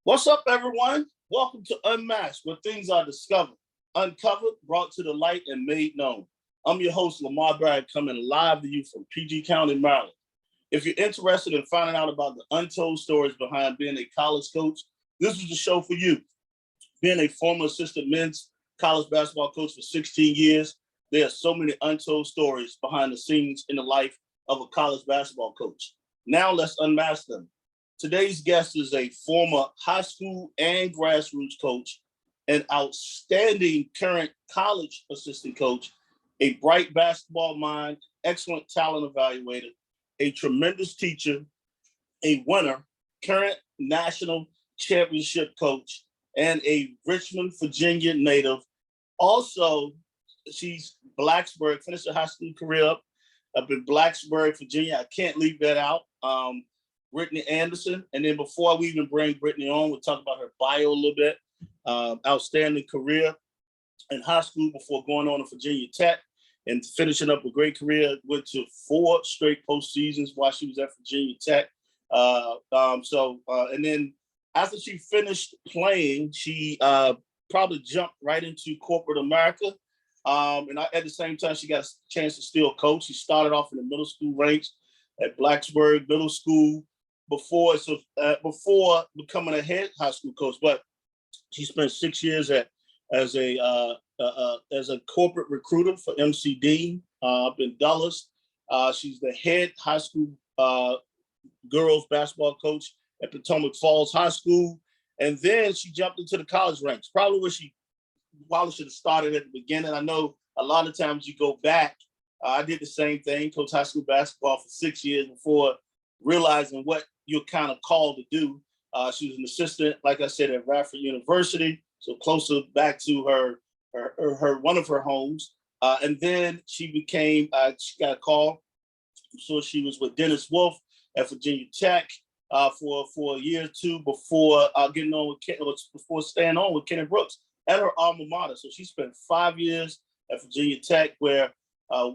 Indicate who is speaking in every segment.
Speaker 1: What's up, everyone? Welcome to Unmasked, where things are discovered, uncovered, brought to the light, and made known. I'm your host, Lamar Bragg, coming live to you from PG County, Maryland. If you're interested in finding out about the untold stories behind being a college coach, this is the show for you. Being a former assistant men's college basketball coach for 16 years, there are so many untold stories behind the scenes in the life of a college basketball coach. Now let's unmask them. Today's guest is a former high school and grassroots coach, an outstanding current college assistant coach, a bright basketball mind, excellent talent evaluator, a tremendous teacher, a winner, current national championship coach, and a Richmond, Virginia native. Also, she's Blacksburg, finished her high school career up in Blacksburg, Virginia. I can't leave that out. Britney Anderson. And then before we even bring Britney on, we'll talk about her bio a little bit. Outstanding career in high school before going on to Virginia Tech and finishing up a great career. Went to 4 straight postseasons while she was at Virginia Tech. And then after she finished playing, she probably jumped right into corporate America. At the same time, she got a chance to still coach. She started off in the middle school ranks at Blacksburg Middle School before becoming a head high school coach. But she spent 6 years as a corporate recruiter for MCD up in Dulles. She's the head high school girls basketball coach at Potomac Falls High School. And then she jumped into the college ranks, probably where she probably should have started at the beginning. I know a lot of times you go back. I did the same thing, coach high school basketball for 6 years before realizing what you're kind of called to do. She was an assistant, like I said, at Radford University, so closer back to her one of her homes. And then she got a call. So she was with Dennis Wolf at Virginia Tech for a year or two before before staying on with Kenneth Brooks at her alma mater. So she spent 5 years at Virginia Tech, where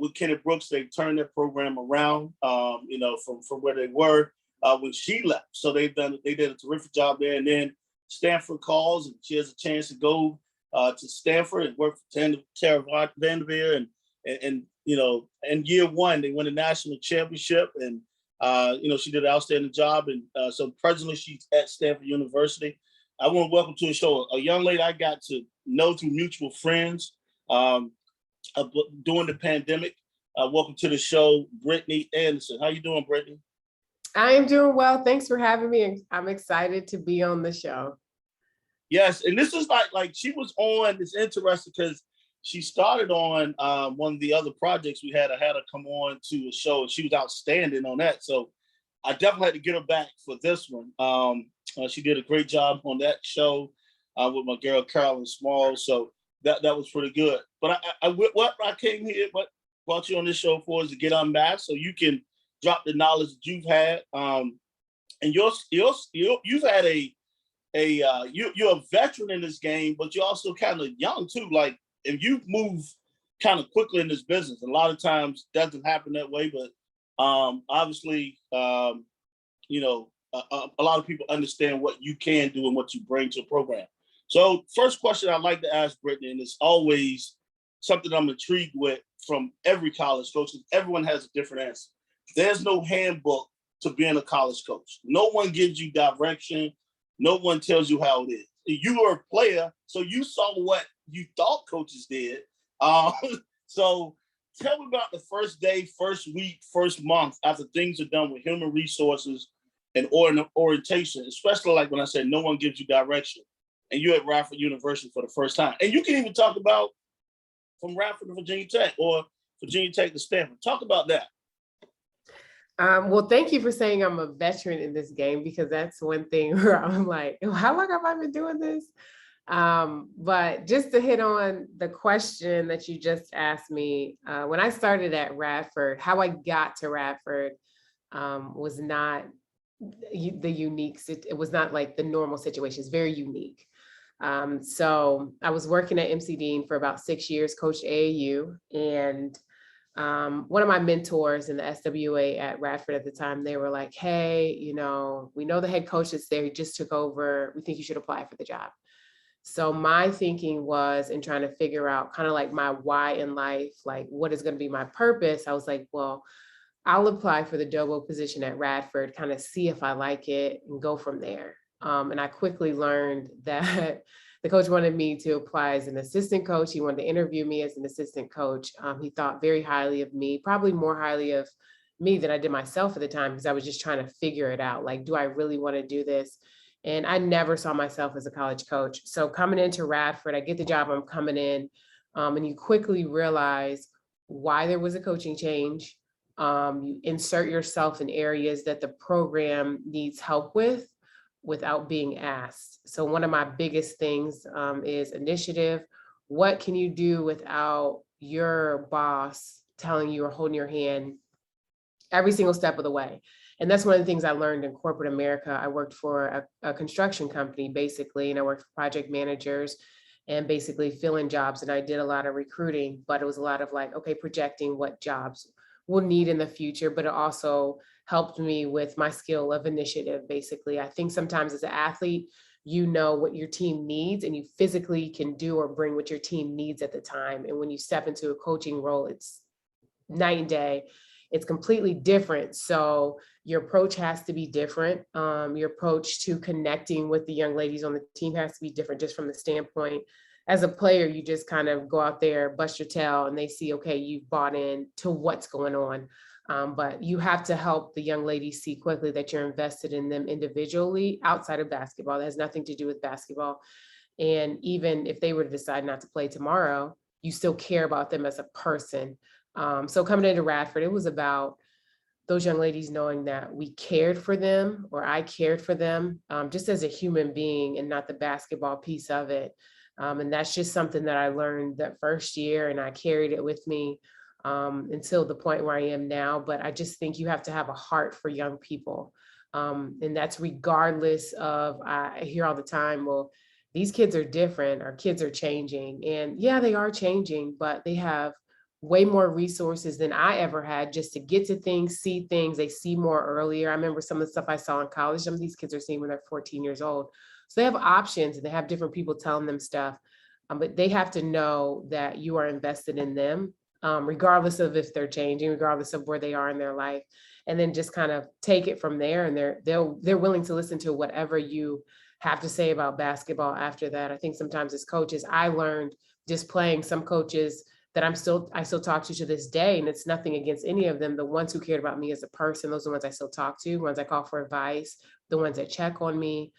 Speaker 1: with Kenneth Brooks, they turned their program around, from where they were when she left. So they did a terrific job there. And then Stanford calls, and she has a chance to go to Stanford and work for Tara Vanderveer. And in year one, they won a national championship. And, she did an outstanding job. And so presently she's at Stanford University. I want to welcome to the show a young lady I got to know through mutual friends during the pandemic. Welcome to the show, Britney Anderson. How you doing, Britney?
Speaker 2: I am doing well. Thanks for having me. I'm excited to be on the show.
Speaker 1: Yes, and this is like she was on. It's interesting because she started on one of the other projects we had. I had her come on to a show, and she was outstanding on that. So I definitely had to get her back for this one. She did a great job on that show with my girl Carolyn Small. So that was pretty good. But what I came here, what brought you on this show for is to get unmasked, so you can drop the knowledge that you've had. And you've had you're a veteran in this game, but you're also kind of young too. Like, and you've moved kind of quickly in this business. A lot of times doesn't happen that way, but obviously, a lot of people understand what you can do and what you bring to a program. So first question I'd like to ask Britney, and it's always something I'm intrigued with from every college coach, because everyone has a different answer. There's no handbook to being a college coach. No one gives you direction. No one tells you how it is. You are a player, so you saw what you thought coaches did. So tell me about the first day, first week, first month after things are done with human resources and orientation, especially like when I said no one gives you direction, and you're at Radford University for the first time. And you can even talk about from Radford to Virginia Tech or Virginia Tech to Stanford. Talk about that.
Speaker 2: Well, thank you for saying I'm a veteran in this game, because that's one thing where I'm like, how long have I been doing this? But just to hit on the question that you just asked me, when I started at Radford, how I got to Radford was not it was not like the normal situation. It's very unique. So I was working at MC Dean for about 6 years, coached AAU, and One of my mentors in the SWA at Radford at the time, they were like, hey, we know the head coach is there. He just took over. We think you should apply for the job. So my thinking was, in trying to figure out kind of like my why in life, like what is going to be my purpose, I was like, well, I'll apply for the Dobo position at Radford, kind of see if I like it and go from there. And I quickly learned that the coach wanted me to apply as an assistant coach. He wanted to interview me as an assistant coach. He thought very highly of me, probably more highly of me than I did myself at the time, because I was just trying to figure it out. Like, do I really want to do this? And I never saw myself as a college coach. So coming into Radford, I get the job, I'm coming in, and you quickly realize why there was a coaching change. You insert yourself in areas that the program needs help with without being asked. So one of my biggest things is initiative. What can you do without your boss telling you or holding your hand every single step of the way? And that's one of the things I learned in corporate America. I worked for a construction company, basically, and I worked for project managers and basically filling jobs. And I did a lot of recruiting, but it was a lot of like, okay, projecting what jobs we'll need in the future, but it also helped me with my skill of initiative. Basically, I think sometimes as an athlete, you know what your team needs and you physically can do or bring what your team needs at the time. And when you step into a coaching role, it's night and day. It's completely different. So your approach has to be different. Your approach to connecting with the young ladies on the team has to be different, just from the standpoint, as a player, you just kind of go out there, bust your tail, and they see, okay, you've bought in to what's going on. But you have to help the young ladies see quickly that you're invested in them individually outside of basketball. That has nothing to do with basketball. And even if they were to decide not to play tomorrow, you still care about them as a person. So coming into Radford, it was about those young ladies knowing that we cared for them, or I cared for them, just as a human being and not the basketball piece of it. And that's just something that I learned that first year, and I carried it with me until the point where I am now. But I just think you have to have a heart for young people. And that's regardless of, I hear all the time, well, these kids are different, our kids are changing. And yeah, they are changing, but they have way more resources than I ever had just to get to things, see things. They see more earlier. I remember some of the stuff I saw in college. Some of these kids are seeing when they're 14 years old. So they have options and they have different people telling them stuff, but they have to know that you are invested in them, regardless of if they're changing, regardless of where they are in their life, and then just kind of take it from there. And they're willing to listen to whatever you have to say about basketball after that. I think sometimes as coaches, I learned just playing, some coaches that I still talk to this day, and it's nothing against any of them. The ones who cared about me as a person, those are the ones I still talk to, ones I call for advice, the ones that check on me.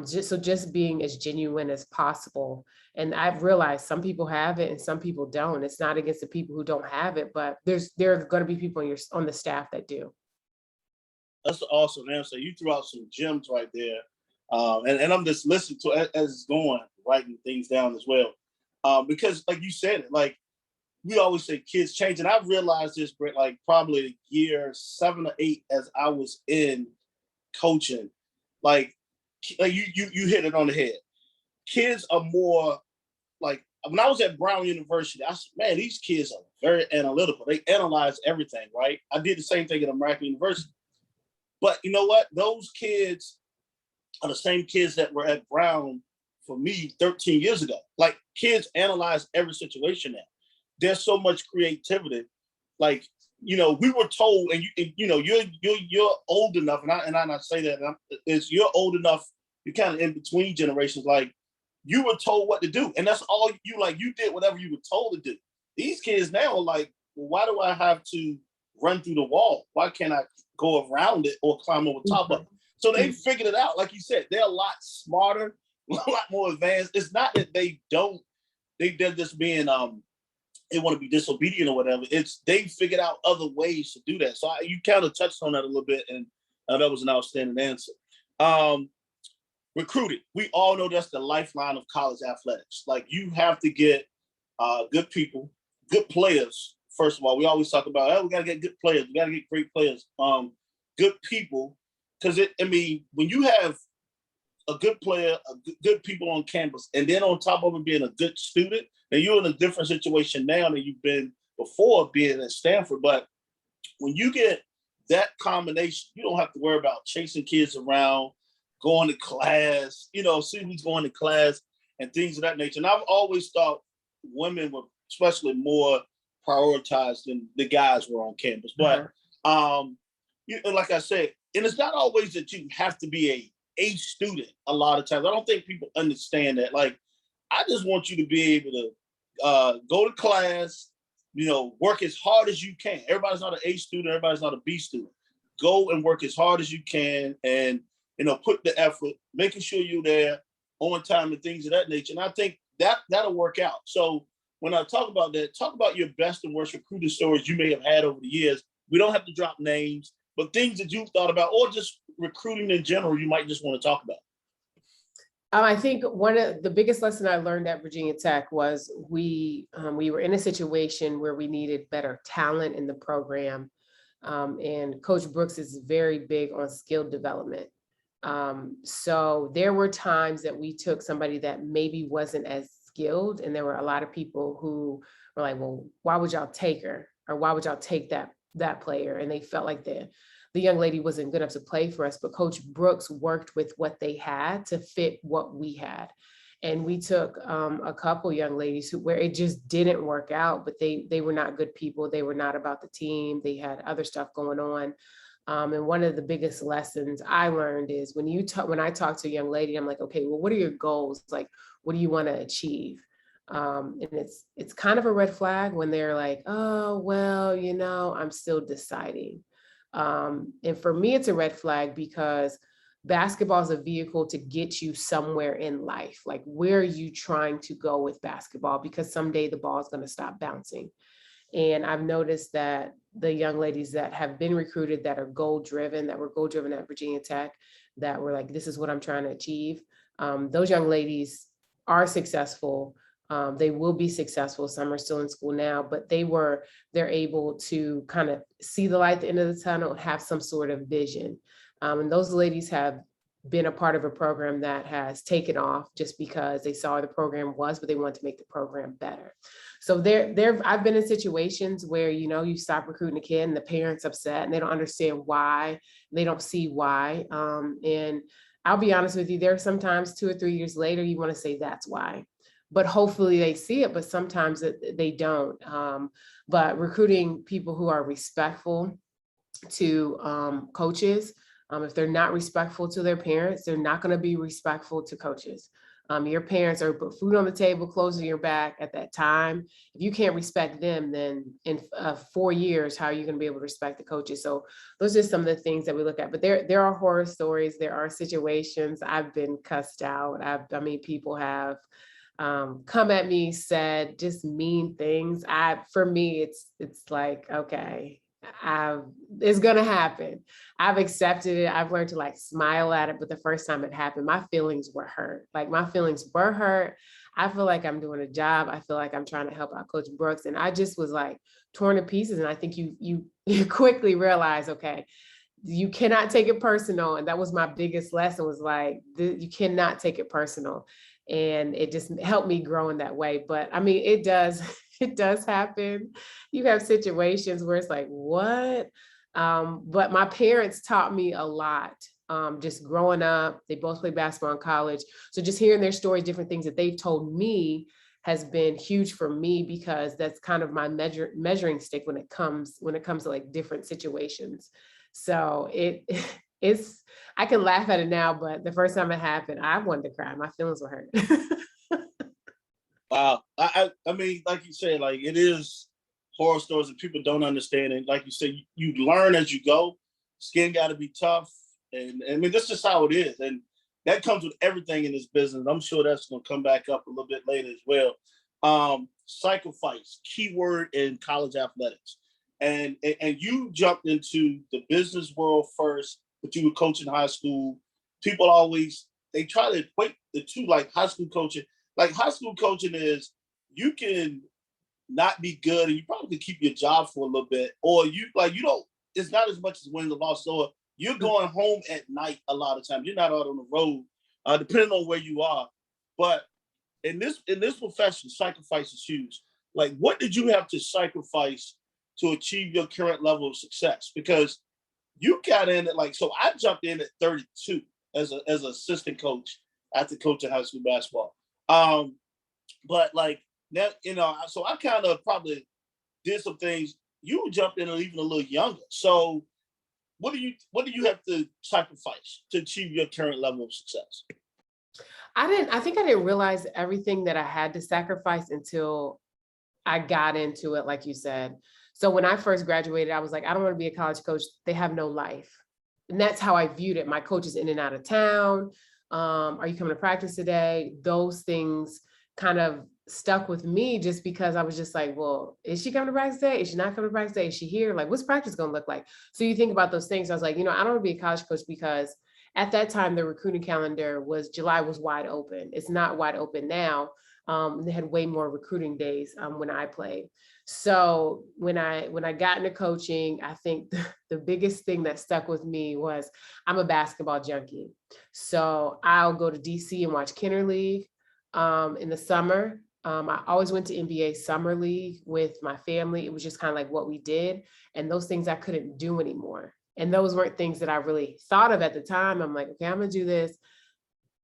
Speaker 2: Just being as genuine as possible. And I've realized some people have it and some people don't. It's not against the people who don't have it, but there are going to be people on the staff that do.
Speaker 1: That's an awesome answer. You threw out some gems right there. And I'm just listening to it as it's going, writing things down as well. Because like you said it, like we always say kids change. And I've realized this, Britt, like probably year 7 or 8 as I was in coaching, like you hit it on the head. Kids are more like, when I was at Brown University, I said, man, these kids are very analytical. They analyze everything, right? I did the same thing at American University. But you know what? Those kids are the same kids that were at Brown for me 13 years ago. Like, kids analyze every situation now. There's so much creativity. Like, you know, we were told, and you're old enough, and I say that is you're old enough. You're kind of in between generations. Like, you were told what to do, and that's all you like. You did whatever you were told to do. These kids now are like, well, why do I have to run through the wall? Why can't I go around it or climb over top of it? So they figured it out. Like you said, they're a lot smarter, a lot more advanced. It's not that they're just being they want to be disobedient or whatever. It's they figured out other ways to do that. So you kind of touched on that a little bit, and that was an outstanding answer. Recruiting. We all know that's the lifeline of college athletics. Like, you have to get good people, good players. First of all, we always talk about, we got to get good players. We got to get great players. Good people. Because, when you have a good player, good people on campus, and then on top of it being a good student, and you're in a different situation now than you've been before being at Stanford. But when you get that combination, you don't have to worry about chasing kids around, going to class, see who's going to class and things of that nature. And I've always thought women were especially more prioritized than the guys were on campus. But like I said, and it's not always that you have to be a student a lot of times. I don't think people understand that. Like, I just want you to be able to go to class, work as hard as you can. Everybody's not an A student. Everybody's not a B student. Go and work as hard as you can and, put the effort, making sure you're there on time and things of that nature. And I think that'll work out. So when I talk about that, talk about your best and worst recruiting stories you may have had over the years. We don't have to drop names, but things that you've thought about or just recruiting in general, you might just want to talk about.
Speaker 2: I think one of the biggest lessons I learned at Virginia Tech was we were in a situation where we needed better talent in the program. And Coach Brooks is very big on skill development. So there were times that we took somebody that maybe wasn't as skilled, and there were a lot of people who were like, well, why would y'all take her? Or why would y'all take that player? And they felt like the young lady wasn't good enough to play for us, but Coach Brooks worked with what they had to fit what we had. And we took a couple young ladies where it just didn't work out, but they were not good people. They were not about the team. They had other stuff going on. And one of the biggest lessons I learned is when I talk to a young lady, I'm like, okay, well, what are your goals? Like, what do you want to achieve? And it's kind of a red flag when they're like, oh, well, I'm still deciding. And for me, it's a red flag because basketball is a vehicle to get you somewhere in life. Like, where are you trying to go with basketball? Because someday the ball is going to stop bouncing. And I've noticed that the young ladies that have been recruited that were goal driven at Virginia Tech, that were like, this is what I'm trying to achieve. Those young ladies are successful. They will be successful. Some are still in school now, but they're able to kind of see the light at the end of the tunnel and have some sort of vision. And those ladies have been a part of a program that has taken off just because they saw the program was, but they want to make the program better. So I've been in situations where, you stop recruiting a kid and the parents upset and they don't understand why, they don't see why. And I'll be honest with you, there are sometimes 2 or 3 years later, you want to say that's why. But hopefully they see it, but sometimes they don't. But recruiting people who are respectful to coaches, if they're not respectful to their parents, they're not going to be respectful to coaches. Your parents are put food on the table, closing your back at that time. If you can't respect them, then in 4 years, how are you going to be able to respect the coaches? So those are some of the things that we look at. But there are horror stories. There are situations. I've been cussed out. People have come at me, said just mean things. For me, it's like, okay, it's gonna happen. I've accepted it. I've learned to smile at it. But the first time it happened, my feelings were hurt. I feel like I'm doing a job. I feel like I'm trying to help out Coach Brooks, and I just was torn to pieces. And I think you quickly realize, okay, you cannot take it personal. And that was my biggest lesson, was you cannot take it personal. And it just helped me grow in that way. But it does happen. You have situations where it's like, what? But my parents taught me a lot. Just growing up, they both played basketball in college. So just hearing their stories, different things that they've told me has been huge for me, because that's kind of my measuring stick when it comes to different situations. So I can laugh at it now, but the first time it happened, I wanted to cry. My feelings were hurt.
Speaker 1: Wow. I mean, like you said, it is horror stories that people don't understand. And like you said, you learn as you go. Skin got to be tough. And that's just how it is. And that comes with everything in this business. I'm sure that's going to come back up a little bit later as well. Sacrifice, keyword in college athletics. And you jumped into the business world first, but you were coaching high school. People they try to equate the two, high school coaching. High school coaching is, you can not be good and you probably can keep your job for a little bit, or you don't, it's not as much as winning the loss. So you're going home at night a lot of times. You're not out on the road, depending on where you are. But in this profession, sacrifice is huge. like, what did you have to sacrifice to achieve your current level of success? Because you got in at like, so I jumped in at 32 as an assistant coach after coaching high school basketball. But like now, so I kind of probably did some things. You jumped in even a little younger. So what do you have to sacrifice to achieve your current level of success?
Speaker 2: I think I didn't realize everything that I had to sacrifice until I got into it, like you said. So when I first graduated, I was like, I don't want to be a college coach. They have no life. And that's how I viewed it. My coach is in and out of town. Are you coming to practice today? Those things kind of stuck with me just because I was just like, well, is she coming to practice today? Is she not coming to practice today? Is she here? Like, what's practice going to look like? So you think about those things. I was like, I don't want to be a college coach because at that time, the recruiting calendar was July was wide open. It's not wide open now. They had way more recruiting days when I played. So when I got into coaching, I think the biggest thing that stuck with me was I'm a basketball junkie. So I'll go to DC and watch Kenner League in the summer. I always went to NBA Summer League with my family. It was just kind of like what we did. And those things I couldn't do anymore. And those weren't things that I really thought of at the time. I'm like, okay, I'm going to do this.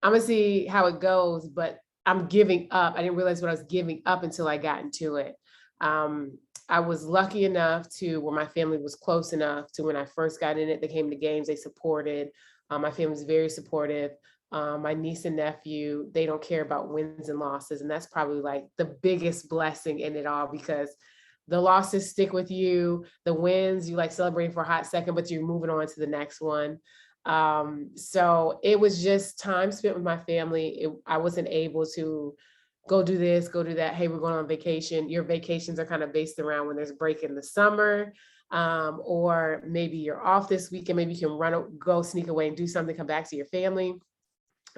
Speaker 2: I'm going to see how it goes, but I'm giving up. I didn't realize what I was giving up until I got into it. I was lucky enough to where my family was close enough to when I first got in it, they came to games, they supported. My family was very supportive. My niece and nephew, they don't care about wins and losses. And that's probably like the biggest blessing in it all because the losses stick with you. The wins, you like celebrating for a hot second, but you're moving on to the next one. So it was just time spent with my family. I wasn't able to go do this, go do that. Hey, we're going on vacation. Your vacations are kind of based around when there's a break in the summer, or maybe you're off this weekend. Maybe you can go sneak away and do something, come back to your family.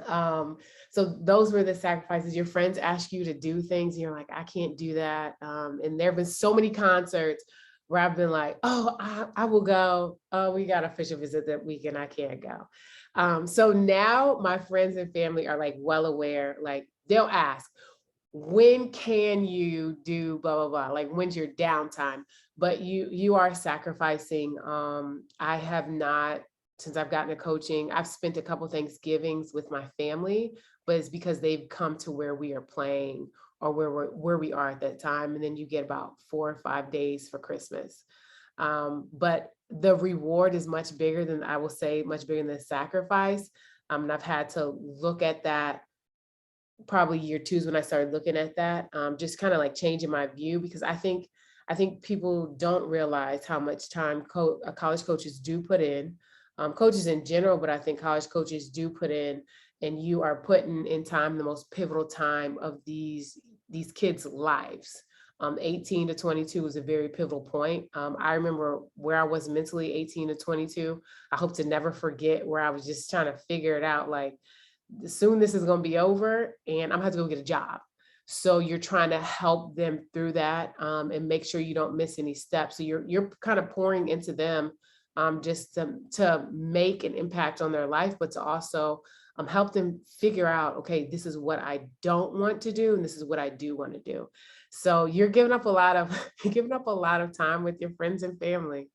Speaker 2: So those were the sacrifices. Your friends ask you to do things, and you're like, I can't do that. And there have been so many concerts where I've been like, oh, I will go. Oh, we got a official visit that weekend. I can't go. So now my friends and family are like well aware, like they'll ask, when can you do blah, blah, blah? Like when's your downtime? But you are sacrificing. I have not, since I've gotten to coaching, I've spent a couple Thanksgivings with my family, but it's because they've come to where we are playing or where we are at that time. And then you get about 4 or 5 days for Christmas. But the reward is much bigger than, I will say, much bigger than the sacrifice. And I've had to look at that probably year 2 is when I started looking at that, just kind of like changing my view, because I think people don't realize how much time college coaches do put in, coaches in general, but I think college coaches do put in, and you are putting in time the most pivotal time of these kids' lives. 18 to 22 is a very pivotal point. I remember where I was mentally 18 to 22. I hope to never forget where I was just trying to figure it out, like, soon this is going to be over and I'm gonna have to go get a job. So you're trying to help them through that, and make sure you don't miss any steps. So you're kind of pouring into them, just to make an impact on their life, but to also help them figure out, okay, this is what I don't want to do, and this is what I do want to do. So you're giving up a lot of time with your friends and family.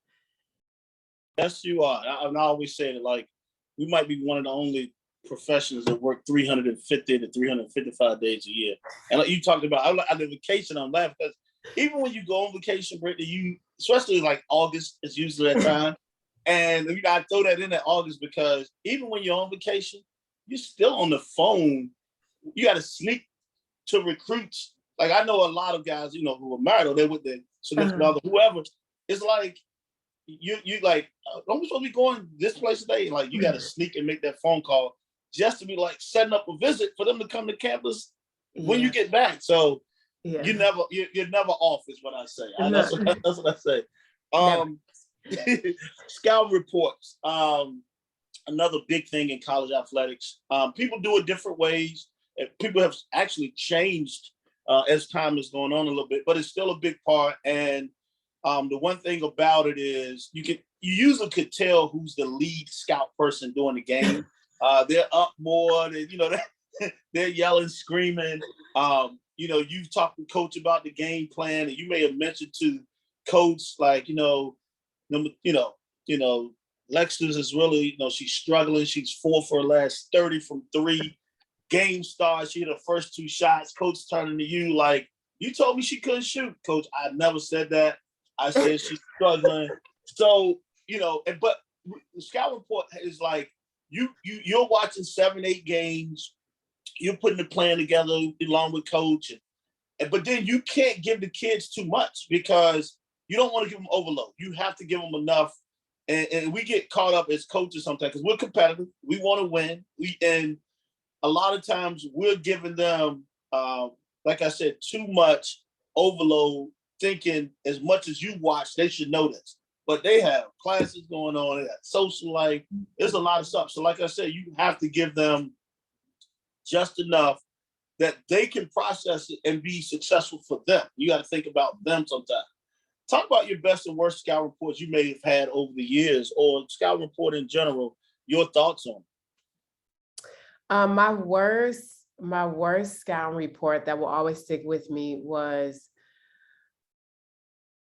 Speaker 1: Yes, you are. I always say that, like, we might be one of the only professions that work 350 to 355 days a year. And like you talked about, I did vacation, I'm laughing because even when you go on vacation, Britney, especially like August is usually that time. And you gotta throw that in at August because even when you're on vacation, you're still on the phone. You gotta sneak to recruits. Like I know a lot of guys, who are married or they're with their significant other, whoever. It's like you like, I'm supposed to be going this place today. Like you gotta sneak and make that phone call just to be like setting up a visit for them to come to campus when you get back. So you're never off is what I say. That's what I say. Scout reports. Another big thing in college athletics. People do it different ways. People have actually changed as time is going on a little bit, but it's still a big part. And the one thing about it is you usually could tell who's the lead scout person during the game. They're up more, they're yelling, screaming. you talked to coach about the game plan, and you may have mentioned to coach, like, Lexus is really, she's struggling. She's 4 for her last 30 from 3. Game starts, she hit her first 2 shots. Coach turning to you like, you told me she couldn't shoot, coach. I never said that. I said she's struggling. So, but the scout report is like, you're watching 7, 8 games. You're putting the plan together along with coach. But then you can't give the kids too much because you don't want to give them overload. You have to give them enough. And we get caught up as coaches sometimes because we're competitive. We want to win. And a lot of times we're giving them, like I said, too much overload, thinking as much as you watch, they should know this. But they have classes going on, they got social life. There's a lot of stuff. So like I said, you have to give them just enough that they can process it and be successful for them. You got to think about them sometimes. Talk about your best and worst scout reports you may have had over the years, or scout report in general, your thoughts on it.
Speaker 2: My worst scout report that will always stick with me was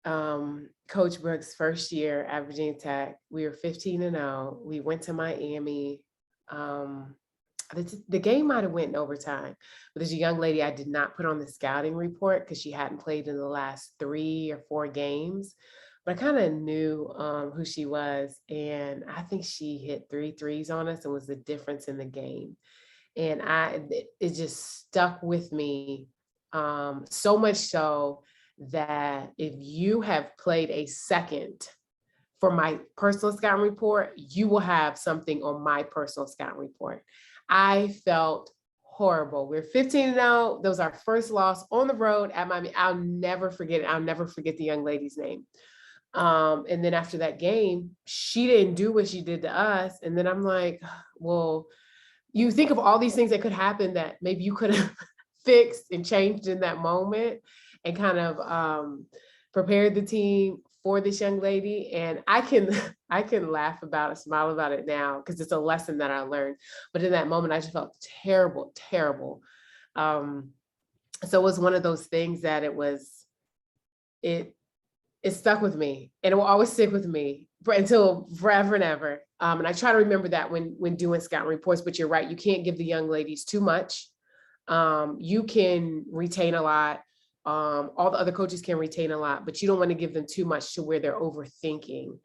Speaker 2: Coach Brooks' first year at Virginia Tech. We were 15-0. We went to Miami. The game might have went in overtime, but there's a young lady I did not put on the scouting report because she hadn't played in the last 3 or 4 games, but I kind of knew who she was, and I think she hit 3 threes on us and was the difference in the game. And it just stuck with me, so much so that if you have played a second for my personal scouting report, you will have something on my personal scouting report. I felt horrible. We're 15-0. That was our first loss on the road at Miami. I'll never forget it. I'll never forget the young lady's name. And then after that game, she didn't do what she did to us. And then I'm like, well, you think of all these things that could happen that maybe you could have fixed and changed in that moment and kind of prepared the team for this young lady. And I can laugh about it, smile about it now, because it's a lesson that I learned. But in that moment, I just felt terrible, terrible. So it was one of those things that it stuck with me, and it will always stick with me until forever and ever. And I try to remember that when doing scouting reports, but you're right, you can't give the young ladies too much. You can retain a lot. All the other coaches can retain a lot, but you don't want to give them too much to where they're overthinking.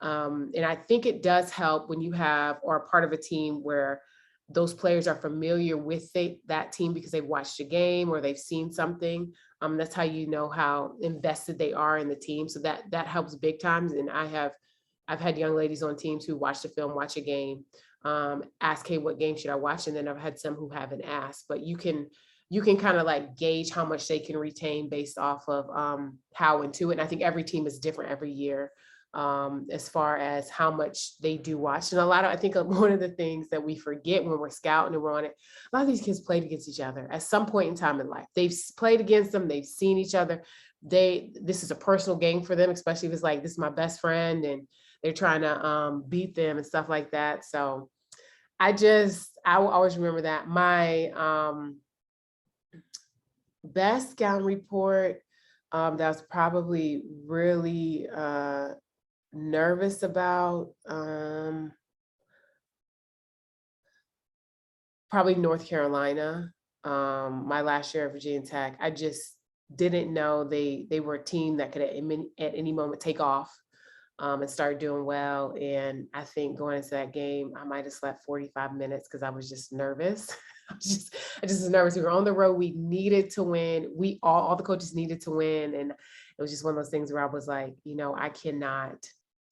Speaker 2: And I think it does help when you have, or are part of a team where those players are familiar with that team because they've watched a game or they've seen something. That's how you know how invested they are in the team. So that helps big times. And I've had young ladies on teams who watch the film, watch a game, ask, hey, what game should I watch? And then I've had some who haven't asked, but you can kind of like gauge how much they can retain based off of how into it. And I think every team is different every year as far as how much they do watch. And I think one of the things that we forget when we're scouting and we're on it, a lot of these kids played against each other at some point in time in life. They've played against them, they've seen each other. This is a personal game for them, especially if it's like, this is my best friend and they're trying to beat them and stuff like that. So I will always remember that. My best scouting report that was probably really nervous about, probably North Carolina, my last year at Virginia Tech. I just didn't know they were a team that could at any moment take off and start doing well. And I think going into that game, I might have slept 45 minutes because I was just nervous. I just was nervous. We were on the road. We needed to win. All the coaches needed to win. And it was just one of those things where I was like, I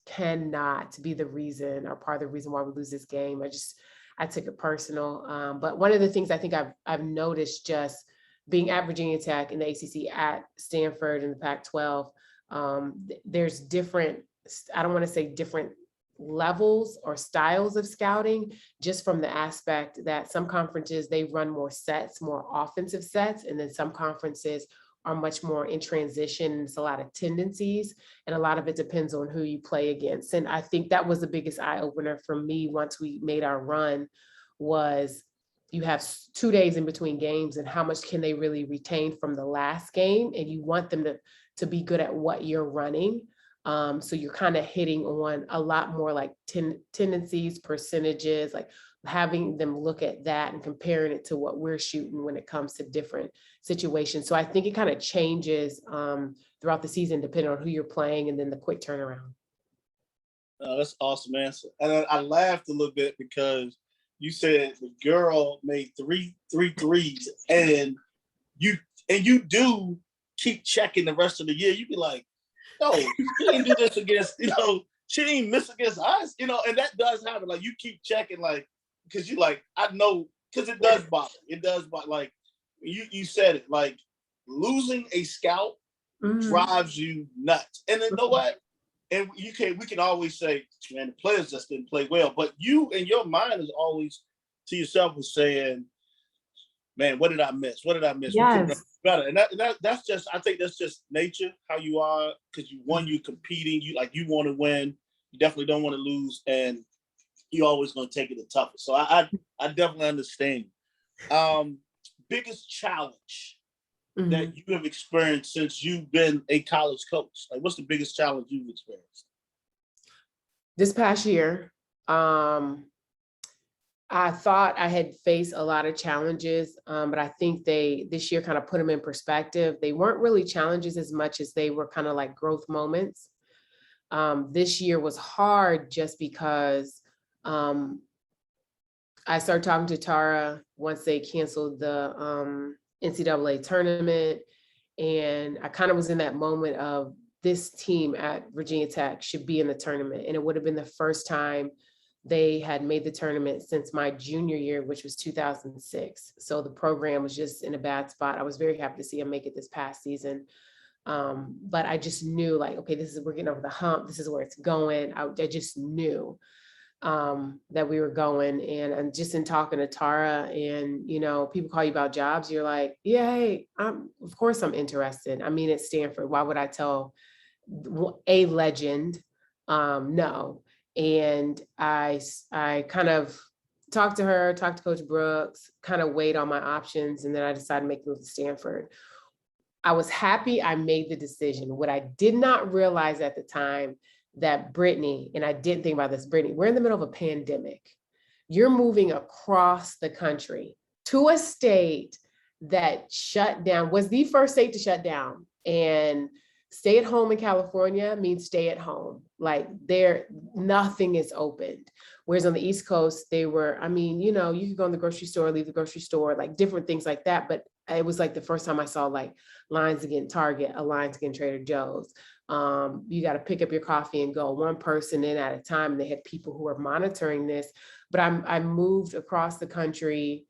Speaker 2: cannot be the reason or part of the reason why we lose this game. I took it personal. But one of the things I think I've noticed just being at Virginia Tech in the ACC, at Stanford in the Pac-12, there's different, I don't want to say different levels or styles of scouting, just from the aspect that some conferences, they run more sets, more offensive sets, and then some conferences are much more in transition. It's a lot of tendencies, and a lot of it depends on who you play against. And I think that was the biggest eye opener for me once we made our run, was you have 2 days in between games, and how much can they really retain from the last game, and you want them to be good at what you're running. So you're kind of hitting on a lot more like tendencies, percentages, like having them look at that and comparing it to what we're shooting when it comes to different situations. So I think it kind of changes throughout the season, depending on who you're playing, and then the quick turnaround.
Speaker 1: That's awesome answer. And I laughed a little bit because you said the girl made three threes, and you do keep checking the rest of the year. You be like, no, she didn't do this against, she didn't miss against us, and that does happen. Like, you keep checking, like, because you like, I know, because it does bother. It does bother. Like, you said it, like, losing a scout drives you nuts. And then, you know what? And we can always say, man, the players just didn't play well. But you, in your mind, is always to yourself was saying, man, what did I miss? What did I miss?
Speaker 2: Yes.
Speaker 1: We could have done better. And that's just, I think that's just nature, how you are, because you're competing. You want to win. You definitely don't want to lose. And you're always going to take it the toughest. So I definitely understand. Biggest challenge that you have experienced since you've been a college coach? Like, what's the biggest challenge you've experienced?
Speaker 2: This past year, I thought I had faced a lot of challenges, but I think this year kind of put them in perspective. They weren't really challenges as much as they were kind of like growth moments. This year was hard just because I started talking to Tara once they canceled the NCAA tournament. And I kind of was in that moment of, this team at Virginia Tech should be in the tournament. And it would have been the first time they had made the tournament since my junior year, which was 2006. So the program was just in a bad spot. I was very happy to see them make it this past season. But I just knew, like, okay, we're getting over the hump. This is where it's going. I just knew that we were going. And just in talking to Tara, and, people call you about jobs, you're like, yeah, hey, of course I'm interested. I mean, at Stanford, why would I tell a legend no? And I kind of talked to Coach Brooks, kind of weighed on my options, and then I decided to make the move to Stanford. I was happy I made the decision. What I did not realize at the time, that Britney, and I didn't think about this, Britney, we're in the middle of a pandemic. You're moving across the country to a state that shut down, was the first state to shut down. And stay at home in California means stay at home. Like, nothing is opened. Whereas on the East Coast, they were, you could go in the grocery store, leave the grocery store, like different things like that. But it was like the first time I saw like lines against Target, a lines against Trader Joe's. You got to pick up your coffee and go one person in at a time. And they had people who were monitoring this. But I moved across the country,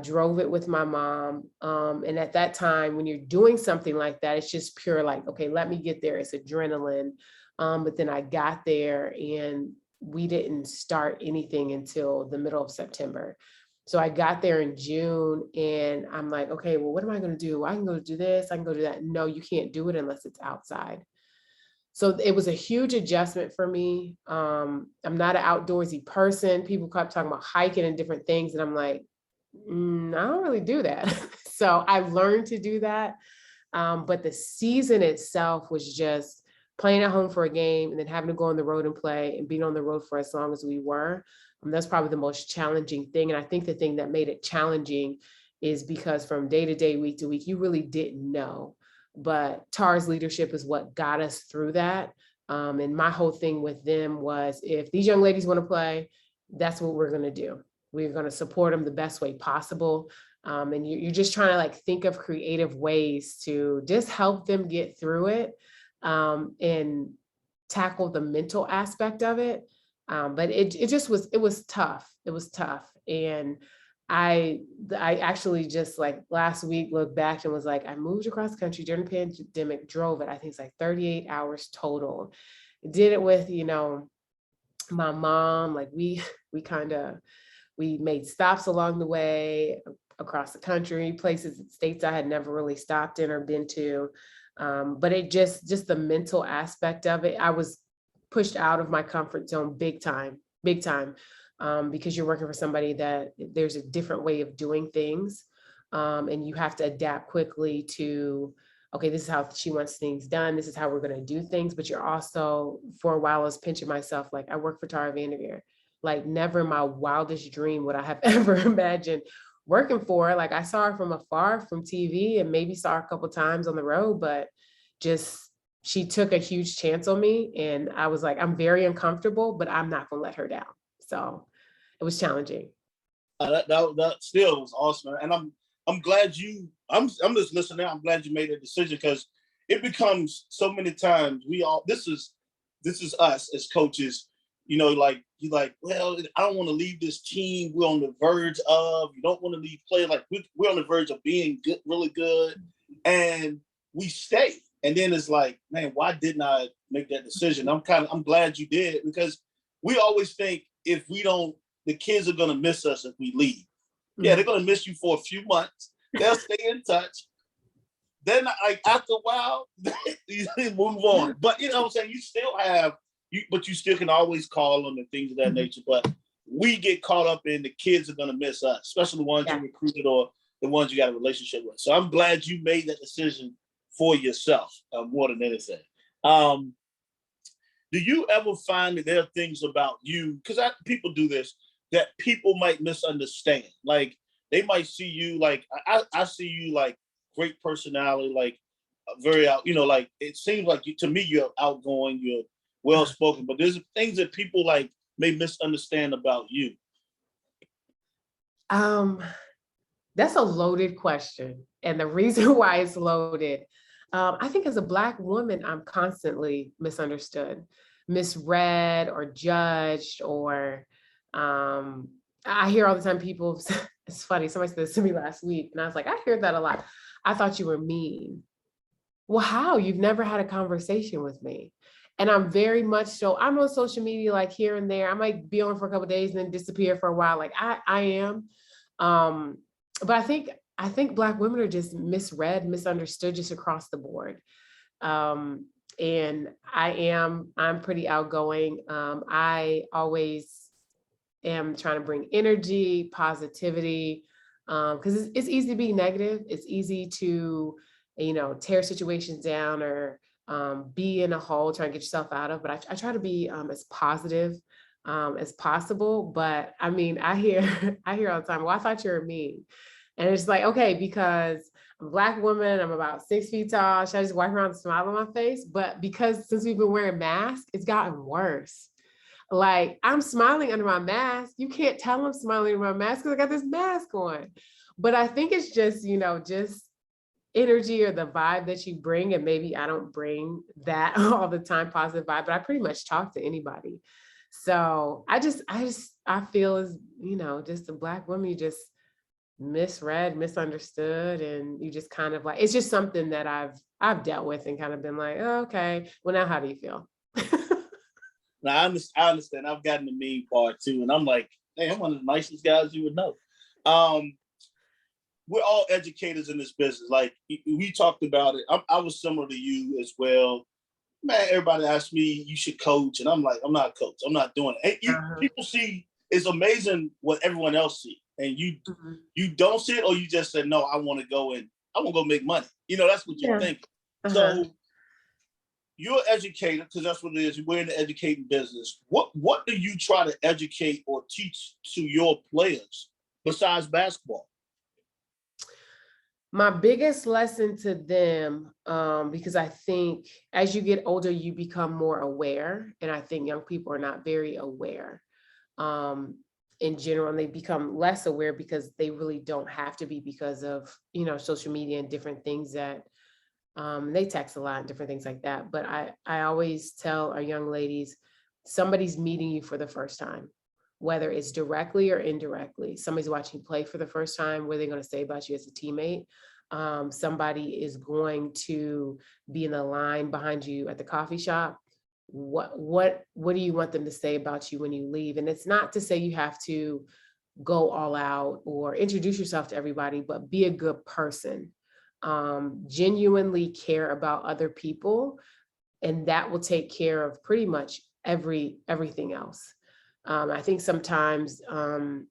Speaker 2: drove it with my mom. And at that time, when you're doing something like that, it's just pure like, okay, let me get there. It's adrenaline. But then I got there, and we didn't start anything until the middle of September. So I got there in June, and I'm like, okay, well, what am I going to do? I can go do this. I can go do that. No, you can't do it unless it's outside. So it was a huge adjustment for me. I'm not an outdoorsy person. People kept talking about hiking and different things. And I'm like, I don't really do that. So I've learned to do that. But the season itself was just playing at home for a game and then having to go on the road and play, and being on the road for as long as we were. That's probably the most challenging thing. And I think the thing that made it challenging is because from day to day, week to week, you really didn't know. But Tara's leadership is what got us through that. And my whole thing with them was, if these young ladies want to play, that's what we're going to do. We're going to support them the best way possible. And you're just trying to like think of creative ways to just help them get through it, and tackle the mental aspect of it. But it was tough. It was tough. And I actually just like last week looked back and was like, I moved across the country during the pandemic, drove it. I think it's like 38 hours total. Did it with, my mom. Like we made stops along the way across the country, places, states I had never really stopped in or been to. But it just the mental aspect of it, I was pushed out of my comfort zone big time. because you're working for somebody that there's a different way of doing things. And you have to adapt quickly to, okay, this is how she wants things done. This is how we're going to do things. But you're also, for a while, I was pinching myself. Like, I work for Tara Vanderveer. Like, never in my wildest dream would I have ever imagined working for her. Like, I saw her from afar from TV and maybe saw her a couple times on the road, but just, she took a huge chance on me. And I was like, I'm very uncomfortable, but I'm not going to let her down. So it was challenging.
Speaker 1: That still was awesome, and I'm glad I'm just listening. I'm glad you made a decision, because it becomes so many times this is us as coaches. Like, you like, well, I don't want to leave this team. We're on the verge of. You don't want to leave play, like we're on the verge of being good, really good, and we stay. And then it's like, man, why didn't I make that decision? I'm glad you did, because we always think if we don't, the kids are gonna miss us if we leave. Yeah, they're gonna miss you for a few months. They'll stay in touch. Then, like, after a while, you move on. But you know what I'm saying? You still have but you still can always call them and things of that nature. But we get caught up in the kids are gonna miss us, especially the ones you recruited or the ones you got a relationship with. So I'm glad you made that decision for yourself more than anything. Do you ever find that there are things about you, because people do this, that people might misunderstand? Like, they might see you, like, I see you like great personality, like very out, like, it seems like to me, you're outgoing, you're well-spoken, but there's things that people like may misunderstand about you.
Speaker 2: That's a loaded question. And the reason why it's loaded, I think as a Black woman, I'm constantly misunderstood, misread, or judged, or I hear all the time people, it's funny, somebody said this to me last week, and I was like, I hear that a lot. I thought you were mean. Well, how? You've never had a conversation with me. And I'm very much so, I'm on social media, like here and there. I might be on for a couple of days and then disappear for a while. Like I am. But I think Black women are just misread, misunderstood just across the board. And I'm pretty outgoing. I always am trying to bring energy, positivity, because it's easy to be negative. It's easy to, tear situations down, or be in a hole trying to get yourself out of. But I try to be as positive as possible. But I mean, I hear I hear all the time, well, I thought you were mean. And it's like, okay, because I'm a Black woman, I'm about 6 feet tall. Should I just walk around with a smile on my face? But because since we've been wearing masks, it's gotten worse. Like, I'm smiling under my mask. You can't tell I'm smiling under my mask because I got this mask on. But I think it's just, just energy or the vibe that you bring. And maybe I don't bring that all the time, positive vibe, but I pretty much talk to anybody. So I feel as, just a Black woman, you just misread, misunderstood, and you just kind of like, it's just something that I've dealt with and kind of been like, oh, okay, well, now how do you feel?
Speaker 1: Now, I understand. I've gotten the mean part too, and I'm like, hey, I'm one of the nicest guys you would know. We're all educators in this business. Like, we talked about it. I was similar to you as well. Man, everybody asked me, you should coach, and I'm like, I'm not a coach. I'm not doing it. People see, it's amazing what everyone else sees, and you don't see it, or you just said, no, I want to go make money. That's what you're thinking. So you're an educator, because that's what it is. We're in the educating business. What do you try to educate or teach to your players besides basketball?
Speaker 2: My biggest lesson to them, because I think as you get older, you become more aware. And I think young people are not very aware in general, and they become less aware because they really don't have to be, because of, social media and different things that they text a lot and different things like that. But I always tell our young ladies, somebody's meeting you for the first time, whether it's directly or indirectly. Somebody's watching you play for the first time. What are they going to say about you as a teammate? Somebody is going to be in the line behind you at the coffee shop. What do you want them to say about you when you leave? And it's not to say you have to go all out or introduce yourself to everybody, but be a good person. Genuinely care about other people, and that will take care of pretty much everything else. I think sometimes,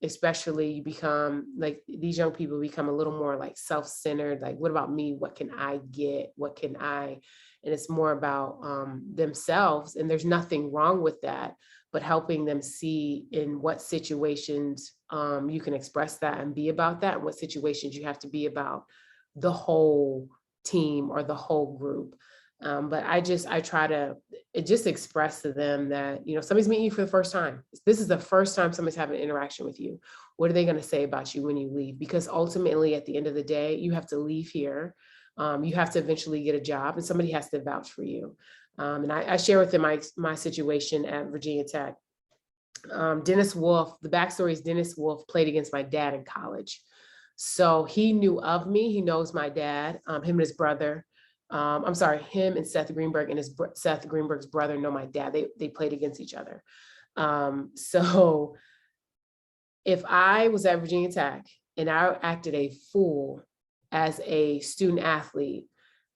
Speaker 2: especially you become like these young people become a little more like self-centered, like, what about me? What can I get? What can I? And it's more about themselves. And there's nothing wrong with that, but helping them see in what situations you can express that and be about that, and what situations you have to be about the whole team or the whole group. But I try to just express to them that, somebody's meeting you for the first time. This is the first time somebody's having an interaction with you. What are they going to say about you when you leave? Because ultimately, at the end of the day, you have to leave here. You have to eventually get a job, and somebody has to vouch for you. And I share with them my situation at Virginia Tech. Dennis Wolf, the backstory is Dennis Wolf played against my dad in college. So he knew of me. He knows my dad, him and his brother. I'm sorry, him and Seth Greenberg and Seth Greenberg's brother know my dad. They played against each other. So if I was at Virginia Tech and I acted a fool as a student athlete,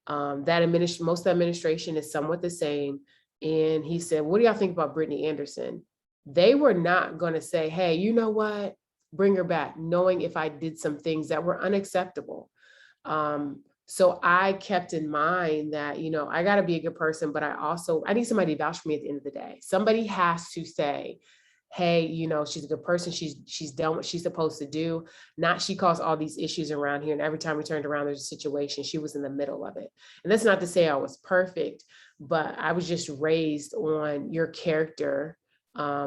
Speaker 2: most of the administration is somewhat the same. And he said, what do y'all think about Britney Anderson? They were not going to say, hey, you know what? Bring her back, knowing if I did some things that were unacceptable. So I kept in mind that, I got to be a good person, but I need somebody to vouch for me at the end of the day. Somebody has to say, hey, she's a good person. She's done what she's supposed to do. Not she caused all these issues around here. And every time we turned around, there's a situation, she was in the middle of it. And that's not to say I was perfect, but I was just raised on your character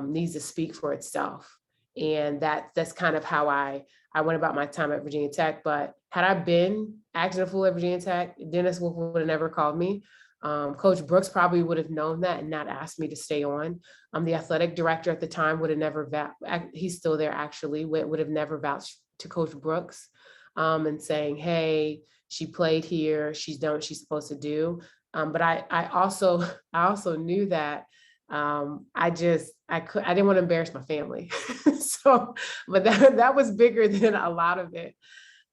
Speaker 2: needs to speak for itself. And that's kind of how I went about my time at Virginia Tech. But had I been acting a fool at Virginia Tech, Dennis Wolf would have never called me. Coach Brooks probably would have known that and not asked me to stay on. The athletic director at the time would have never, he's still there actually, would have never vouched to Coach Brooks and saying, hey, she played here, she's done what she's supposed to do. But I also knew that I didn't want to embarrass my family. So, but that was bigger than a lot of it.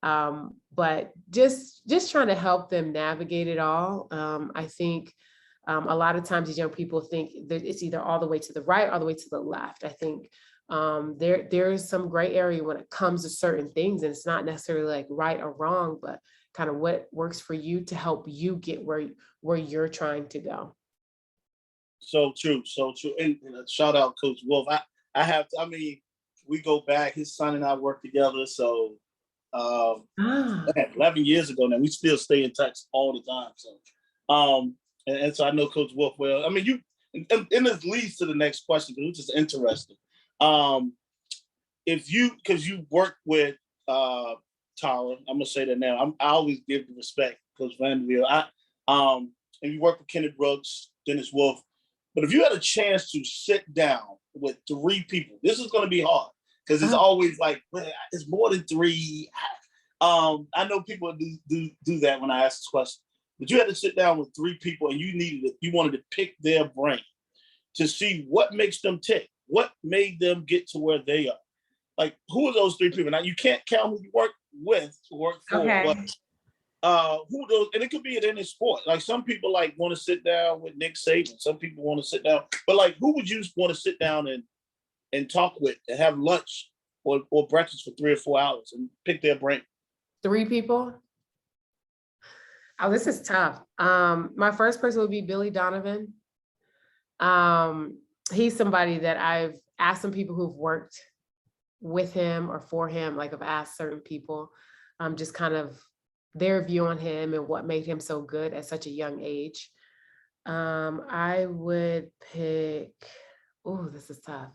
Speaker 2: But just trying to help them navigate it all. I think a lot of times these young people think that it's either all the way to the right or all the way to the left. I think there is some gray area when it comes to certain things, and it's not necessarily like right or wrong, but kind of what works for you to help you get where you're trying to go.
Speaker 1: So true, so true. And shout out Coach Wolf. We go back, his son and I work together. So 11 years ago now, we still stay in touch all the time. So and so I know Coach Wolf well. I mean, and this leads to the next question, which is interesting. Because you work with Tara, I'm gonna say that now. I always give the respect, Coach Vanderbilt. And you work with Kenneth Brooks, Dennis Wolf. But if you had a chance to sit down with three people, this is going to be hard because it's always like, well, it's more than three. I know people do that when I ask this question, but you had to sit down with three people and you wanted to pick their brain to see what makes them tick, what made them get to where they are. Like, who are those three people? Now, you can't count who you work with to work for, but who those, and it could be in any sport. Like, some people want to sit down with Nick Saban. Some people want to sit down, but who would you want to sit down and talk with and have lunch or breakfast for 3 or 4 hours and pick their brain?
Speaker 2: Three people? Oh, this is tough. My first person would be Billy Donovan. He's somebody that I've asked some people who've worked with him or for him, I've asked certain people, just kind of their view on him and what made him so good at such a young age. I would pick, this is tough.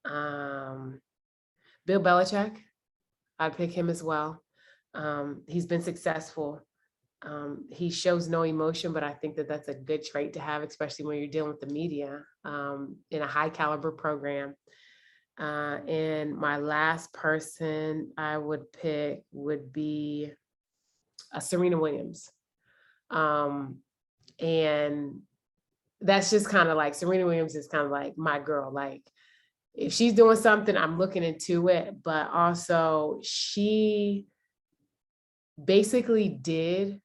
Speaker 2: Bill Belichick, I'd pick him as well. He's been successful. He shows no emotion, but I think that that's a good trait to have, especially when you're dealing with the media in a high caliber program. And my last person I would pick would be Serena Williams. And that's just kind of Serena Williams is kind of my girl. If she's doing something, I'm looking into it, but also she basically did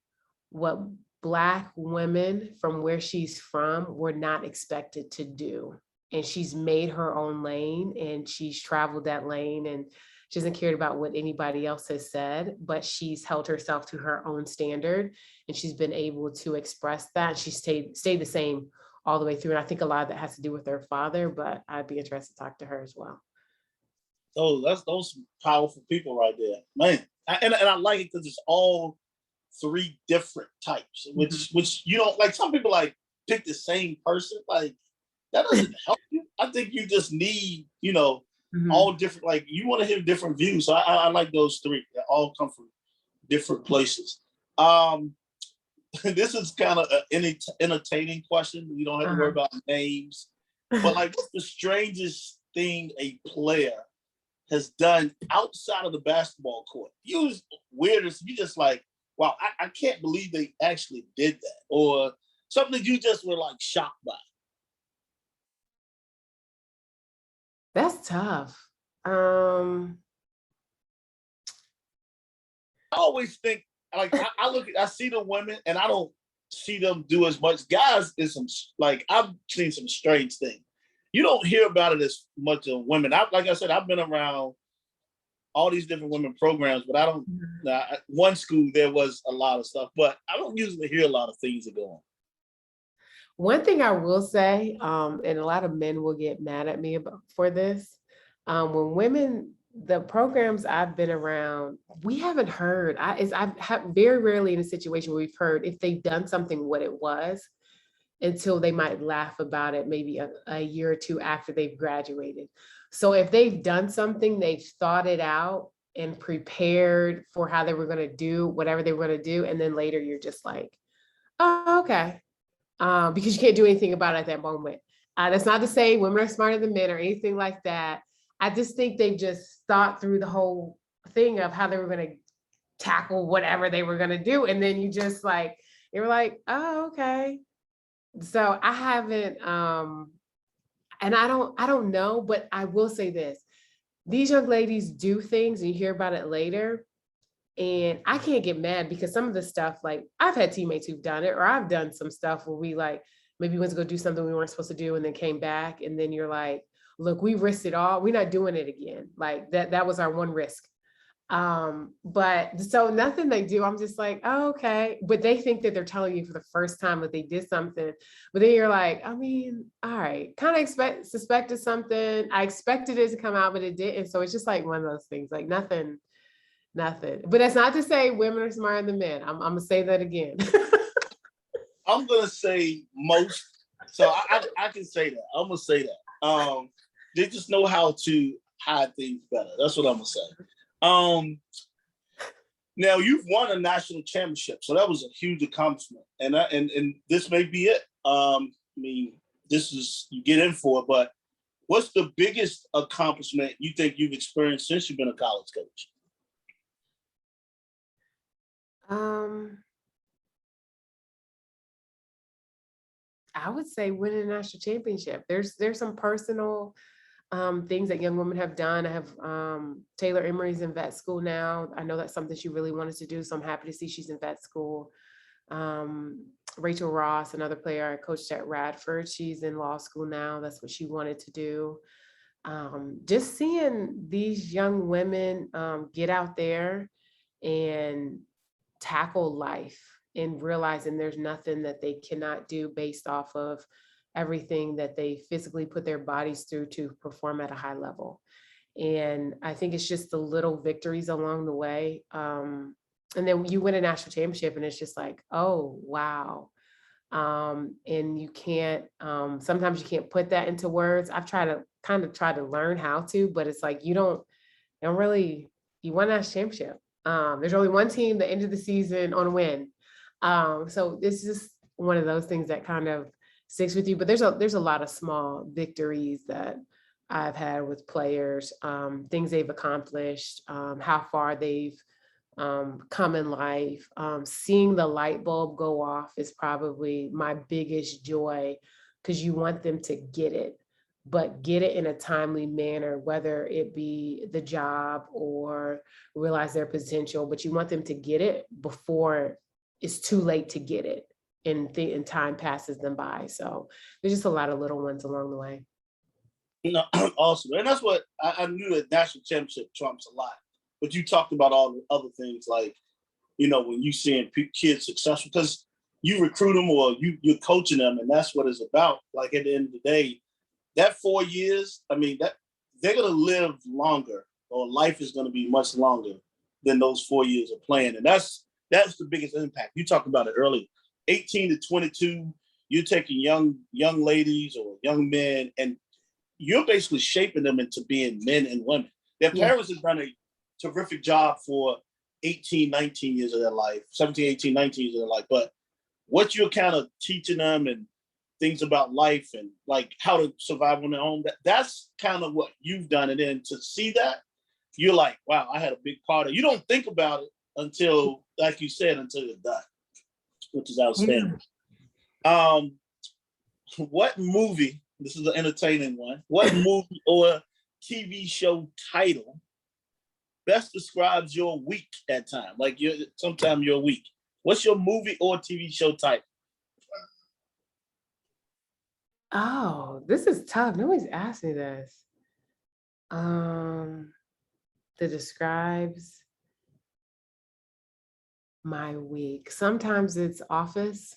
Speaker 2: what Black women from where she's from were not expected to do and she's made her own lane, and she's traveled that lane, and she hasn't cared about what anybody else has said, but she's held herself to her own standard, and she's been able to express that. She stayed the same all the way through. And I think a lot of that has to do with her father, but I'd be interested to talk to her as well.
Speaker 1: Oh, those powerful people right there, man. And I like it because it's all three different types, which you don't like. Some people like pick the same person, like that doesn't help you. I think you just need, all different. Like you want to hear different views. So I like those three. They all come from different places. This is kind of an entertaining question. You don't have to worry about names, but like, what's the strangest thing a player has done outside of the basketball court? You weirdest. You just like, wow, I can't believe they actually did that, or something that you just were like shocked by.
Speaker 2: That's tough.
Speaker 1: I always think like I see the women and I don't see them do as much. Guys is some like I've seen some strange things. You don't hear about it as much of women. Like I said, I've been around all these different women programs, but I don't. One school there was a lot of stuff, but I don't usually hear a lot of things that go on.
Speaker 2: One thing I will say, and a lot of men will get mad at me for this, when women, the programs I've been around, we haven't heard. I've very rarely in a situation where we've heard if they've done something, what it was, until they might laugh about it maybe a year or two after they've graduated. So if they've done something, they've thought it out and prepared for how they were going to do whatever they were going to do. And then later you're just like, oh, okay. Because you can't do anything about it at that moment. That's not to say women are smarter than men or anything like that. I just think they just thought through the whole thing of how they were going to tackle whatever they were going to do. And then you just like, you were like, oh, okay. So I haven't, and I don't know, but I will say this. These young ladies do things and you hear about it later. And I can't get mad because some of the stuff, like I've had teammates who've done it, or I've done some stuff where we like, maybe went to go do something we weren't supposed to do and then came back. And then you're like, look, we risked it all. We're not doing it again. Like that was our one risk. But so nothing they do, I'm just like, oh, okay. But they think that they're telling you for the first time that they did something. But then you're like, I mean, all right, kind of suspected something. I expected it to come out, but it didn't. So it's just like one of those things, like nothing. But that's not to say women are smarter than men. I'm gonna say that again.
Speaker 1: I'm gonna say most. So I can say that. I'm gonna say that. They just know how to hide things better. That's what I'm gonna say. Now you've won a national championship, so that was a huge accomplishment, and this may be it. I mean, this is you get in for it, but what's the biggest accomplishment you think you've experienced since you've been a college coach?
Speaker 2: I would say winning a national championship. There's some personal things that young women have done. I have Taylor Emery's in vet school now. I know that's something she really wanted to do, so I'm happy to see she's in vet school. Rachel Ross, another player I coached at Radford, she's in law school now. That's what she wanted to do. Just seeing these young women get out there and tackle life and realizing there's nothing that they cannot do based off of everything that they physically put their bodies through to perform at a high level. And I think it's just the little victories along the way. And then you win a national championship and it's just like, oh, wow. And you can't, sometimes you can't put that into words. I've tried to learn how to, but it's like, you don't really, you won a national championship. There's only one team that ended the season on a win. So it's just one of those things that kind of sticks with you, but there's a lot of small victories that I've had with players, things they've accomplished, how far they've come in life. Seeing the light bulb go off is probably my biggest joy because you want them to get it, but get it in a timely manner, whether it be the job or realize their potential, but you want them to get it before it's too late to get it and time passes them by. So there's just a lot of little ones along the way.
Speaker 1: You know, awesome. And that's what I knew that national championship trumps a lot. But you talked about all the other things like, you know, when you seeing kids successful, because you recruit them or you're coaching them, and that's what it's about. Like at the end of the day, that 4 years, I mean, that they're gonna live longer, or life is gonna be much longer than those 4 years of playing. And that's the biggest impact. You talked about it earlier. 18 to 22, you're taking young ladies or young men, and you're basically shaping them into being men and women. Their parents have done a terrific job for 18, 19 years of their life, 17, 18, 19 years of their life. But what you're kind of teaching them and things about life and like how to survive on their own, that's kind of what you've done. And then to see that, you're like, wow, I had a big part of it. You don't think about it until, like you said, until you're done, which is outstanding. What movie, this is an entertaining one, what movie or TV show title best describes your week at time? Like sometime your week. What's your movie or TV show title?
Speaker 2: Oh, this is tough. Nobody's asked me this. That describes my week. Sometimes it's Office.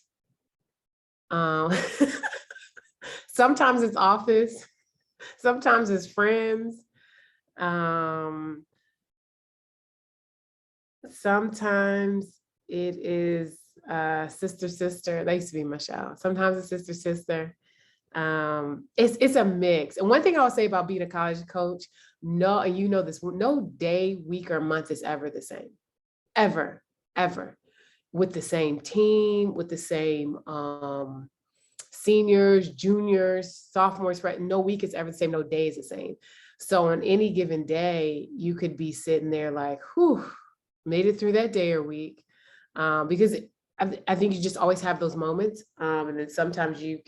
Speaker 2: Sometimes it's Office. Sometimes it's Friends. Sometimes it is Sister Sister. That used to be my show. Sometimes it's Sister Sister. It's a mix. And one thing I would say about being a college coach, no, and you know this, no day, week, or month is ever the same. Ever. With the same team, with the same seniors, juniors, sophomores, right? No week is ever the same, no day is the same. So on any given day, you could be sitting there like, whew, made it through that day or week. Because I think you just always have those moments. And then sometimes you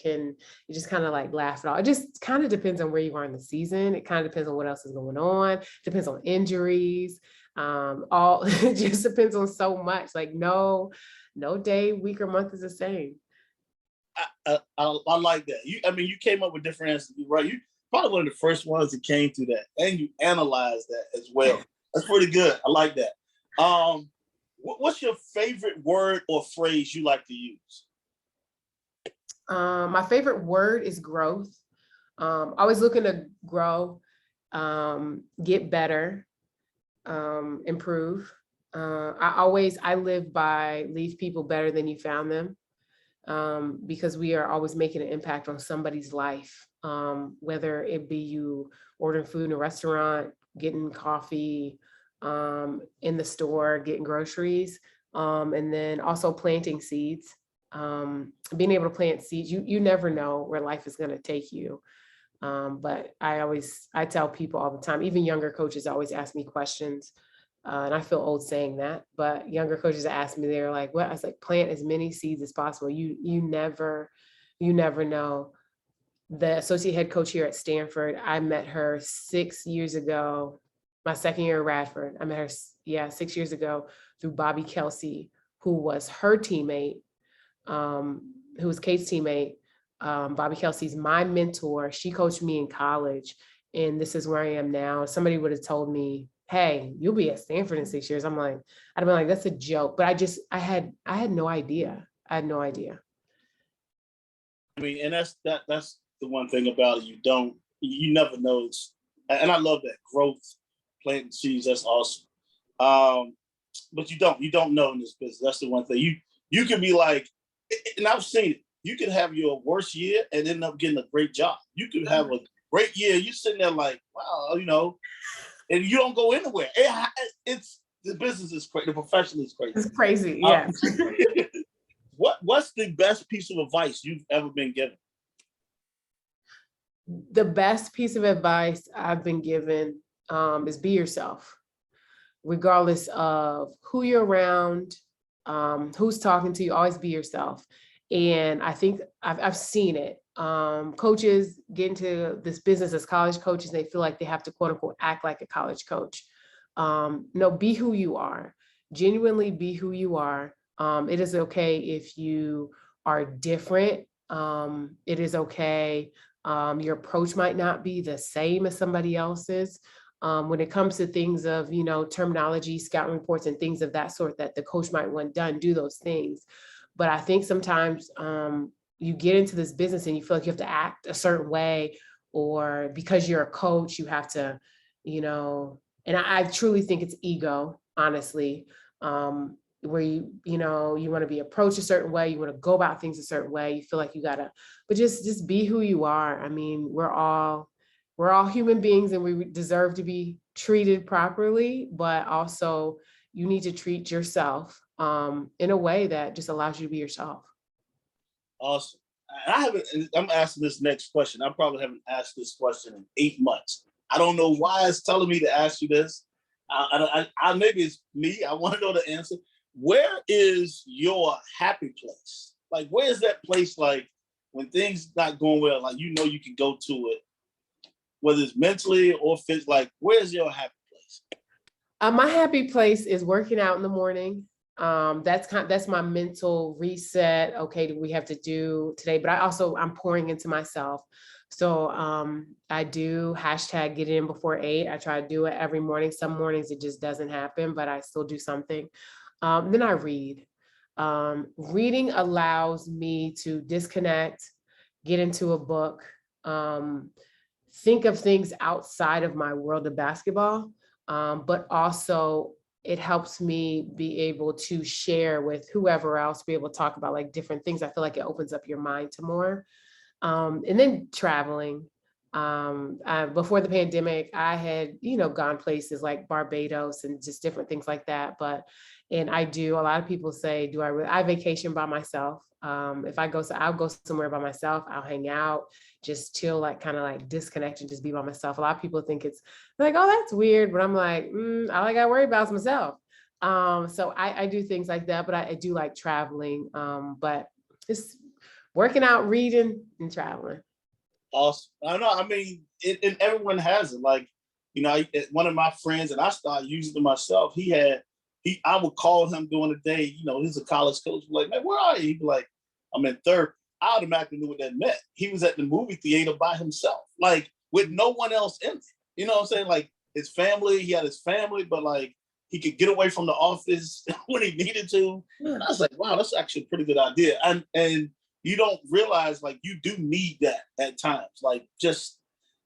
Speaker 2: just kind of like laugh it off. It just kind of depends on where you are in the season. It kind of depends on what else is going on. Depends on injuries. It just depends on so much. Like no day, week, or month is the same.
Speaker 1: I like that. You came up with different answers, right? You probably one of the first ones that came through that, and you analyzed that as well. That's pretty good. I like that. What's your favorite word or phrase you like to use?
Speaker 2: My favorite word is growth. Always looking to grow, get better, improve. I live by leave people better than you found them. Because we are always making an impact on somebody's life, whether it be you ordering food in a restaurant, getting coffee in the store, getting groceries, and then also planting seeds. Being able to plant seeds, you never know where life is going to take you. But I tell people all the time, even younger coaches always ask me questions. And I feel old saying that, but younger coaches ask me, they're like, what? I was like, plant as many seeds as possible. You never know. The associate head coach here at Stanford, I met her 6 years ago, my second year at Radford. I met her, 6 years ago through Bobby Kelsey, who was her teammate, who was Kate's teammate. Bobby Kelsey's my mentor. She coached me in college, and this is where I am now. Somebody would have told me, hey, you'll be at Stanford in 6 years. I'd have been like, that's a joke. But I had no idea. I had no idea.
Speaker 1: I mean, and that's the one thing about it. You never know. And I love that growth, planting seeds. That's awesome. But you don't know in this business. That's the one thing. You can be like, and I've seen it. You can have your worst year and end up getting a great job. You can have a great year. You're sitting there like, wow, and you don't go anywhere. It's the business is crazy. The profession is crazy.
Speaker 2: It's crazy, yeah.
Speaker 1: What's the best piece of advice you've ever been given?
Speaker 2: The best piece of advice I've been given is be yourself, regardless of who you're around, who's talking to you. Always be yourself. And I think I've seen it. Coaches get into this business as college coaches, they feel like they have to quote unquote act like a college coach. No, be who you are. Genuinely be who you are. It is okay if you are different. It is okay Your approach might not be the same as somebody else's. When it comes to things of, terminology, scouting reports, and things of that sort that the coach might want done, do those things. But I think sometimes you get into this business and you feel like you have to act a certain way, or because you're a coach, you have to, and I truly think it's ego, honestly, where you want to be approached a certain way, you want to go about things a certain way, you feel like you gotta, but just be who you are. I mean, we're all human beings and we deserve to be treated properly, but also you need to treat yourself in a way that just allows you to be yourself.
Speaker 1: Awesome. I'm asking this next question. I probably haven't asked this question in 8 months. I don't know why it's telling me to ask you this. Maybe it's me. I want to know the answer. Where is your happy place? Like, where is that place? Like, when things not going well, like, you can go to it, whether it's mentally or physically. Like, where's your happy place?
Speaker 2: My happy place is working out in the morning. That's my mental reset. Okay, we have to do today, but I'm pouring into myself. So I do hashtag get in before 8. I try to do it every morning. Some mornings it just doesn't happen, but I still do something. Then I read. Reading allows me to disconnect, get into a book, think of things outside of my world of basketball, but also it helps me be able to share with whoever else, be able to talk about like different things. I feel like it opens up your mind to more. And then traveling. Before the pandemic, I had, gone places like Barbados and just different things like that. And I do, a lot of people say, I vacation by myself. If I go, I'll go somewhere by myself, I'll hang out, just chill, like kind of like disconnect and just be by myself. A lot of people think it's like, oh, that's weird. But I'm like, all I got to worry about is myself. So I do things like that, but I do like traveling. But it's working out, reading, and traveling.
Speaker 1: Awesome. I know. I mean, and everyone has it. Like, one of my friends, and I started using it myself. I would call him during the day. He's a college coach. Like, man, where are you? He'd be like, I'm in third. I automatically knew what that meant. He was at the movie theater by himself, like with no one else in it. You know what I'm saying? Like his family, he had his family, but like he could get away from the office when he needed to. And I was like, wow, that's actually a pretty good idea. And you don't realize like you do need that at times, like just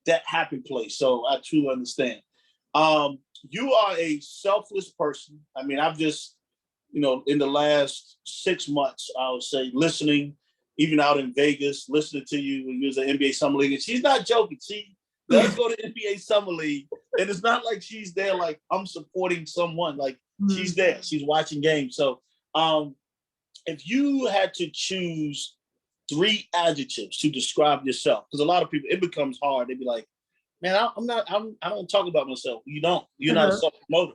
Speaker 1: that happy place. So I truly understand. You are a selfless person. I mean, I've just, in the last 6 months, I would say, listening, even out in Vegas, listening to you when you was at NBA Summer League. And she's not joking. She does go to NBA Summer League. And it's not like she's there like I'm supporting someone. Like she's there. She's watching games. So if you had to choose 3 adjectives to describe yourself, because a lot of people, it becomes hard. They'd be like, man, I don't talk about myself. You don't. You're not a self-promoter.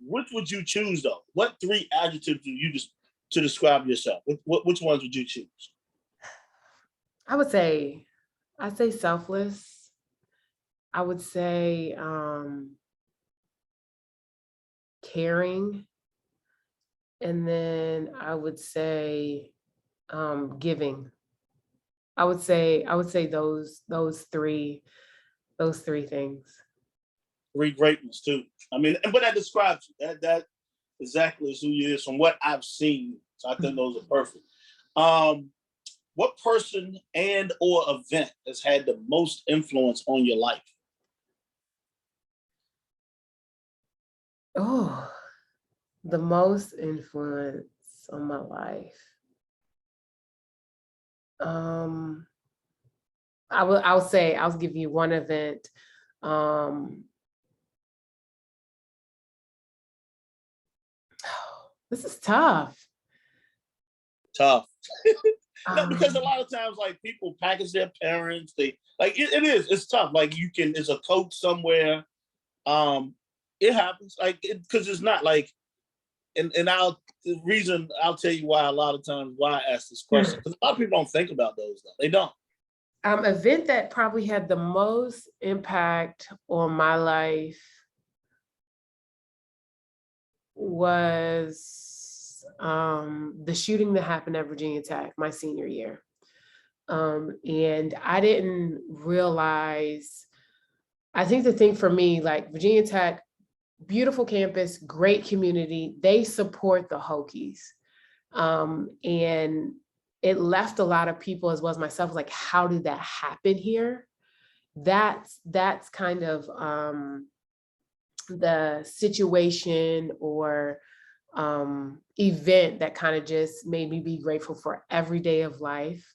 Speaker 1: Which would you choose though? What 3 adjectives do you just to describe yourself? Which ones would you choose?
Speaker 2: I'd say selfless. I would say caring. And then I would say giving. I would say those 3 things.
Speaker 1: 3 greatness too. I mean, but that describes you. That exactly is who you is from what I've seen. So I think those are perfect. What person and or event has had the most influence on your life?
Speaker 2: Oh, the most influence on my life. I'll give you one event. This is tough.
Speaker 1: Tough. No, because a lot of times, like people package their parents. They like it is. It's tough. Like you can, as a coach somewhere, it happens. Like because it's not like, and the reason I'll tell you why a lot of times why I ask this question, because a lot of people don't think about those though. They don't.
Speaker 2: Event that probably had the most impact on my life was the shooting that happened at Virginia Tech my senior year. And I didn't realize, I think the thing for me, like Virginia Tech, beautiful campus, great community, they support the Hokies. And it left a lot of people, as well as myself, like, how did that happen here? That's kind of the situation or event that kind of just made me be grateful for every day of life.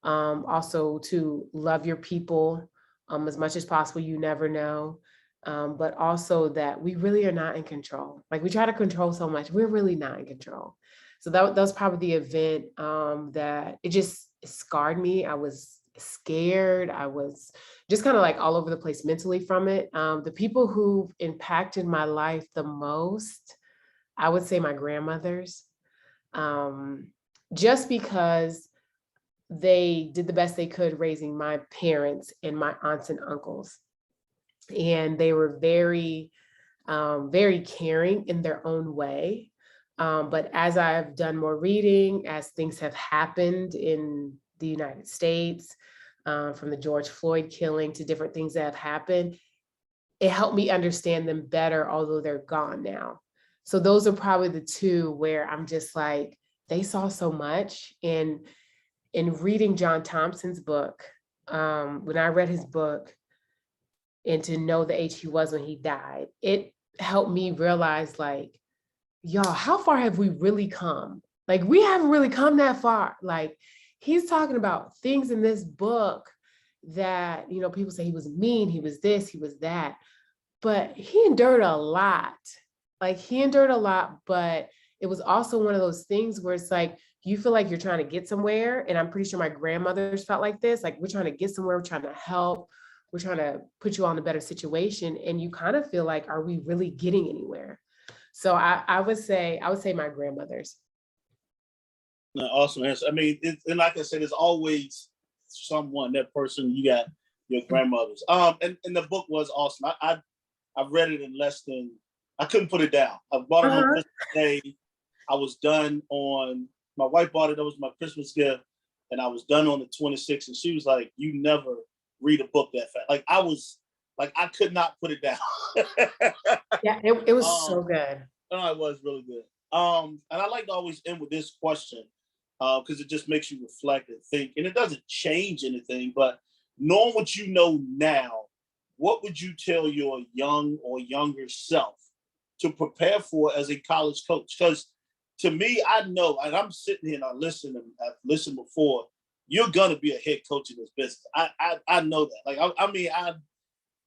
Speaker 2: Also to love your people as much as possible, you never know. But also that we really are not in control. Like, we try to control so much, we're really not in control. So that was probably the event that it just scarred me. I was scared. I was just kind of like all over the place mentally from it. The people who've impacted my life the most, I would say my grandmothers, just because they did the best they could raising my parents and my aunts and uncles. And they were very, very caring in their own way. But as I've done more reading, as things have happened in the United States, from the George Floyd killing to different things that have happened, it helped me understand them better, although they're gone now. So those are probably the two where I'm just like, they saw so much. And in reading John Thompson's book, when I read his book, and to know the age he was when he died, it helped me realize, like, y'all, how far have we really come? Like, we haven't really come that far. Like, he's talking about things in this book that, you know, people say he was mean, he was this, he was that, but he endured a lot. Like, he endured a lot, but it was also one of those things where it's like, you feel like you're trying to get somewhere. And I'm pretty sure my grandmothers felt like this, like, we're trying to get somewhere, we're trying to help, we're trying to put you all in a better situation. And you kind of feel like, are we really getting anywhere? So I would say my grandmothers.
Speaker 1: No, awesome answer. I mean, and like I said, there's always someone, that person. You got your grandmothers. And the book was awesome. I read it in less than, I couldn't put it down. I bought it on Christmas Day. I was done on, my wife bought it. That was my Christmas gift, and I was done on the 26th. And she was like, "You never read a book that fast." Like, I was like, I could not put it down.
Speaker 2: Yeah, it was so good.
Speaker 1: No, it was really good. And I like to always end with this question, because it just makes you reflect and think, and it doesn't change anything. But knowing what you know now, what would you tell your young or younger self to prepare for as a college coach? Because to me, I know, and I'm sitting here and I've listened before, you're gonna be a head coach in this business. I know that. Like, I mean,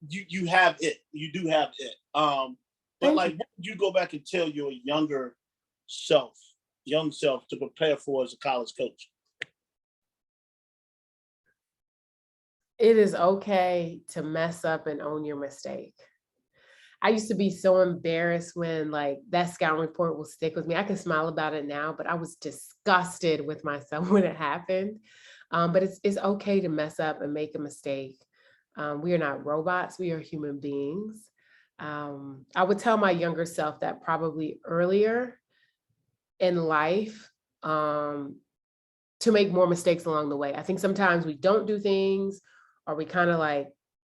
Speaker 1: you have it. You do have it. But like, what would you go back and tell your young self to prepare for as a college coach?
Speaker 2: It is okay to mess up and own your mistake. I used to be so embarrassed when, like, that scouting report will stick with me. I can smile about it now, but I was disgusted with myself when it happened. But it's okay to mess up and make a mistake. We are not robots, we are human beings. I would tell my younger self that probably earlier in life, to make more mistakes along the way. I think sometimes we don't do things, or we kind of like,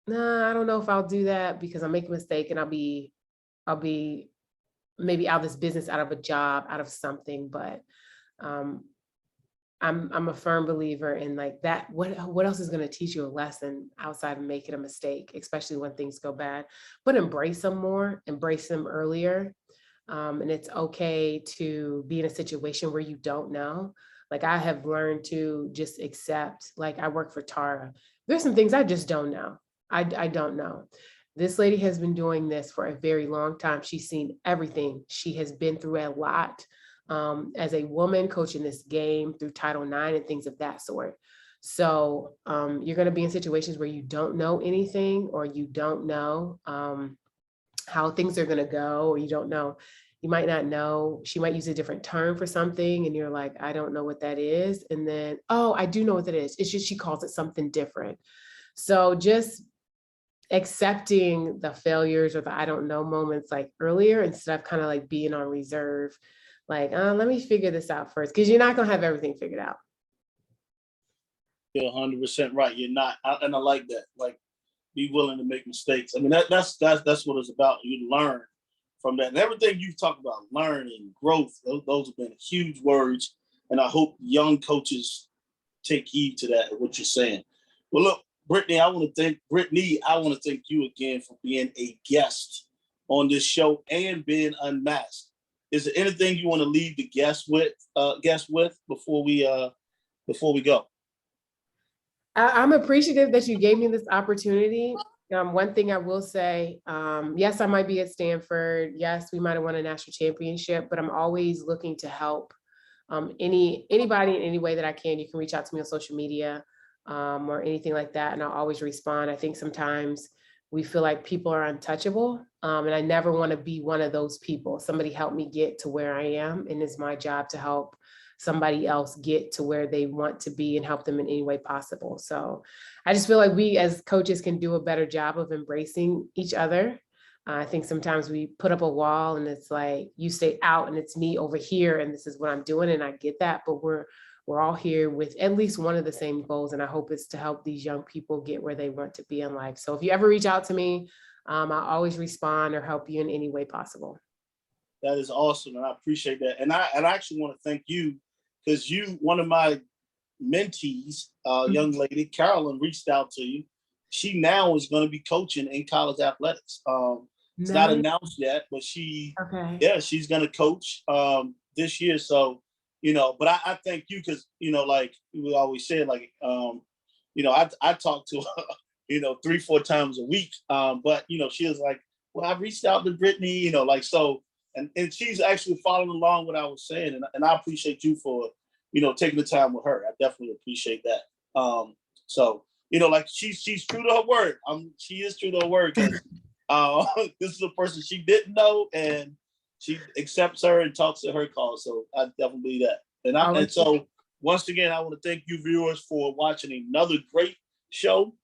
Speaker 2: nah, I don't know if I'll do that because I'll make a mistake and I'll be maybe out of this business, out of a job, out of something. But I'm a firm believer in, like, that. What else is going to teach you a lesson outside of making a mistake, especially when things go bad? But embrace them more, embrace them earlier. And it's okay to be in a situation where you don't know. Like, I have learned to just accept, like, I work for Tara. There's some things I just don't know. I don't know. This lady has been doing this for a very long time. She's seen everything. She has been through a lot. As a woman coaching this game through Title IX and things of that sort. So you're going to be in situations where you don't know anything, or you don't know how things are going to go, or you don't know, you might not know, she might use a different term for something and you're like, I don't know what that is. And then, oh, I do know what that is. It's just, she calls it something different. So just accepting the failures or the I don't know moments, like, earlier, instead of kind of like being on reserve. Like, let me figure this out first, because you're not going to have everything figured out.
Speaker 1: You're 100% right. You're not, and I like that. Like, be willing to make mistakes. I mean, that's what it's about. You learn from that, and everything you've talked about, learning, growth. Those have been huge words, and I hope young coaches take heed to that. What you're saying. Well, look, Britney, I want to thank you again for being a guest on this show and being unmasked. Is there anything you want to leave the guests with before we go?
Speaker 2: I'm appreciative that you gave me this opportunity. One thing I will say, yes, I might be at Stanford. Yes, we might have won a national championship, but I'm always looking to help anybody in any way that I can. You can reach out to me on social media or anything like that, and I'll always respond. I think sometimes we feel like people are untouchable, and I never want to be one of those people. Somebody helped me get to where I am, and it's my job to help somebody else get to where they want to be and help them in any way possible. So I just feel like we as coaches can do a better job of embracing each other. I think sometimes we put up a wall and it's like, you stay out and it's me over here and this is what I'm doing. And I get that, but we're all here with at least one of the same goals. And I hope it's to help these young people get where they want to be in life. So if you ever reach out to me, I'll always respond or help you in any way possible.
Speaker 1: That is awesome. And I appreciate that. And I actually want to thank you, because one of my mentees, young lady, Carolyn, reached out to you. She now is going to be coaching in college athletics. It's not announced yet, but she's going to coach this year. So, but I thank you because, like we always say, like, I talk to her, 3-4 times a week. But, she was like, well, I reached out to Britney, like, so. And she's actually following along what I was saying. And I appreciate you for, taking the time with her. I definitely appreciate that. So, like she's true to her word. She is true to her word because this is a person she didn't know and she accepts her and talks to her call. So I definitely believe that. And so once again, I want to thank you viewers for watching another great show.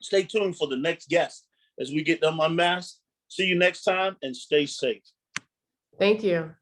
Speaker 1: Stay tuned for the next guest as we get them unmasked. See you next time and stay safe.
Speaker 2: Thank you.